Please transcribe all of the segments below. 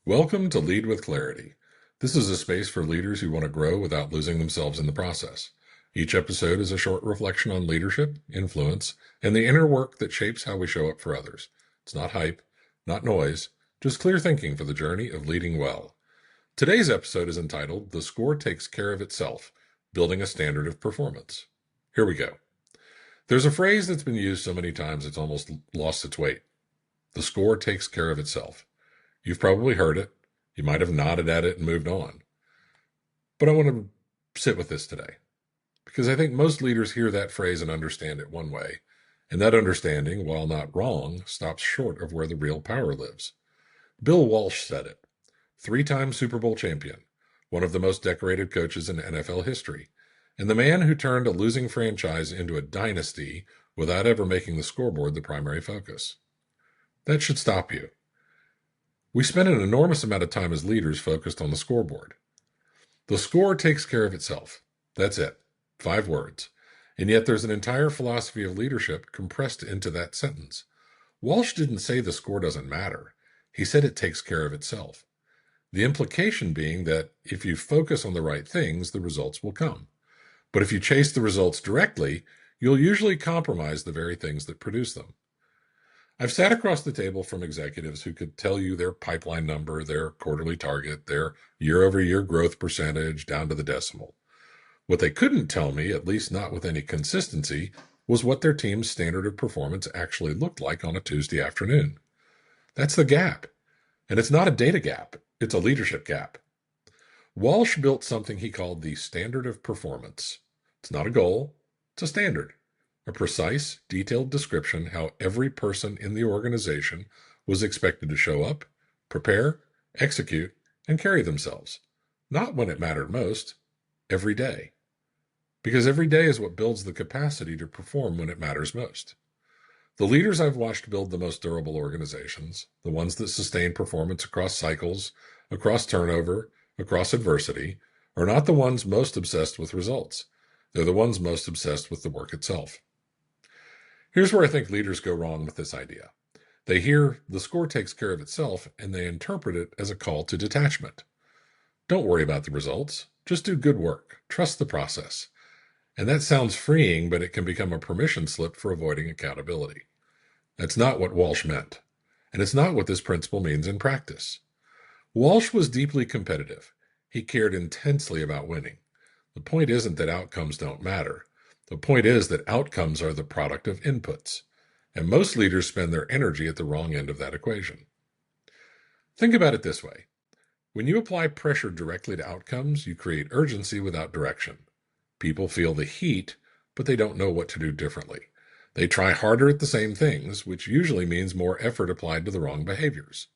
Welcome to Lead with Clarity. This is a space for leaders who want to grow without losing themselves in the process. Each episode is a short reflection on leadership, influence, and the inner work that shapes how we show up for others. It's not hype, not noise, just clear thinking for the journey of leading well. Today's episode is entitled The Score Takes Care of Itself, Building a Standard of Performance. Here we go. There's a phrase that's been used so many times it's almost lost its weight. The score takes care of itself. You've probably heard it. You might have nodded at it and moved on. But I want to sit with this today because I think most leaders hear that phrase and understand it one way. And that understanding, while not wrong, stops short of where the real power lives. Bill Walsh said it. 3-time Super Bowl champion, one of the most decorated coaches in NFL history, and the man who turned a losing franchise into a dynasty without ever making the scoreboard the primary focus. That should stop you. We spend an enormous amount of time as leaders focused on the scoreboard. The score takes care of itself. That's it. 5 words. And yet there's an entire philosophy of leadership compressed into that sentence. Walsh didn't say the score doesn't matter. He said it takes care of itself. The implication being that if you focus on the right things, the results will come. But if you chase the results directly, you'll usually compromise the very things that produce them. I've sat across the table from executives who could tell you their pipeline number, their quarterly target, their year-over-year growth percentage down to the decimal. What they couldn't tell me, at least not with any consistency, was what their team's standard of performance actually looked like on a Tuesday afternoon. That's the gap. And it's not a data gap. It's a leadership gap. Walsh built something he called the standard of performance. It's not a goal. It's a standard. A precise, detailed description how every person in the organization was expected to show up, prepare, execute, and carry themselves. Not when it mattered most, every day. Because every day is what builds the capacity to perform when it matters most. The leaders I've watched build the most durable organizations, the ones that sustain performance across cycles, across turnover, across adversity, are not the ones most obsessed with results. They're the ones most obsessed with the work itself. Here's where I think leaders go wrong with this idea. They hear the score takes care of itself and they interpret it as a call to detachment. Don't worry about the results. Just do good work. Trust the process. And that sounds freeing, but it can become a permission slip for avoiding accountability. That's not what Walsh meant. And it's not what this principle means in practice. Walsh was deeply competitive. He cared intensely about winning. The point isn't that outcomes don't matter. The point is that outcomes are the product of inputs, and most leaders spend their energy at the wrong end of that equation. Think about it this way. When you apply pressure directly to outcomes, you create urgency without direction. People feel the heat, but they don't know what to do differently. They try harder at the same things, which usually means more effort applied to the wrong behaviors.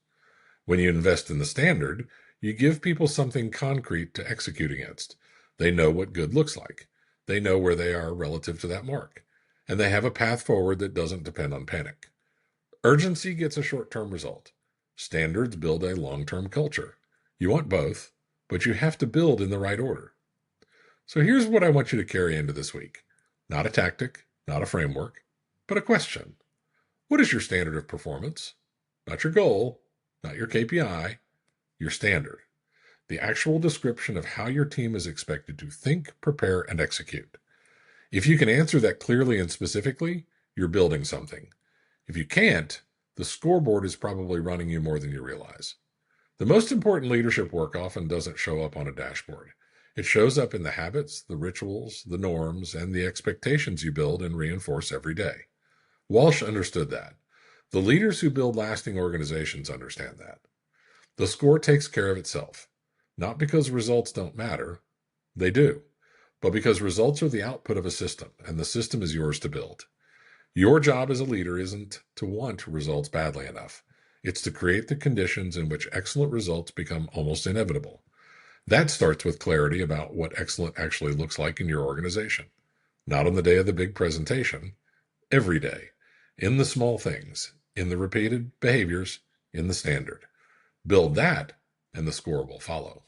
When you invest in the standard, you give people something concrete to execute against. They know what good looks like. They know where they are relative to that mark, and they have a path forward that doesn't depend on panic. Urgency gets a short-term result. Standards build a long-term culture. You want both, but you have to build in the right order. So here's what I want you to carry into this week. Not a tactic, not a framework, but a question. What is your standard of performance? Not your goal, not your KPI, your standard. The actual description of how your team is expected to think, prepare, and execute. If you can answer that clearly and specifically, you're building something. If you can't, the scoreboard is probably running you more than you realize. The most important leadership work often doesn't show up on a dashboard. It shows up in the habits, the rituals, the norms, and the expectations you build and reinforce every day. Walsh understood that. The leaders who build lasting organizations understand that. The score takes care of itself. Not because results don't matter, they do, but because results are the output of a system, and the system is yours to build. Your job as a leader isn't to want results badly enough. It's to create the conditions in which excellent results become almost inevitable. That starts with clarity about what excellent actually looks like in your organization. Not on the day of the big presentation, every day, in the small things, in the repeated behaviors, in the standard. Build that, and the score will follow.